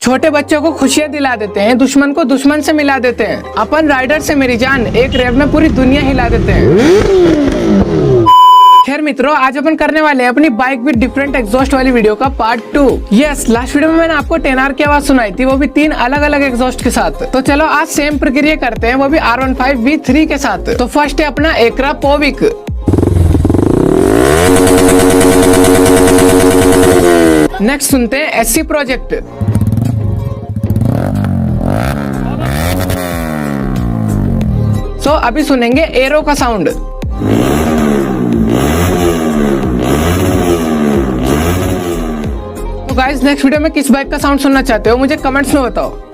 छोटे बच्चों को खुशियाँ दिला देते हैं, दुश्मन को दुश्मन से मिला देते हैं। अपन राइडर से मेरी जान, एक रेव में पूरी दुनिया हिला देते हैं। खैर मित्रों, आज अपन करने वाले हैं अपनी बाइक विद डिफरेंट एग्जॉस्ट वाली वीडियो का पार्ट 2। यस, लास्ट वीडियो में मैंने आपको 10R की आवाज सुनाई थी, वो भी 3 अलग अलग एग्जॉस्ट के साथ। तो चलो आज सेम प्रक्रिया करते हैं, वो भी R15 V3 के साथ। तो फर्स्ट है अपना एकरा पोविक। नेक्स्ट सुनते हैं SC प्रोजेक्ट। तो अभी सुनेंगे एरो का साउंड। तो गाइस, नेक्स्ट वीडियो में किस बाइक का साउंड सुनना चाहते हो मुझे कमेंट्स में बताओ।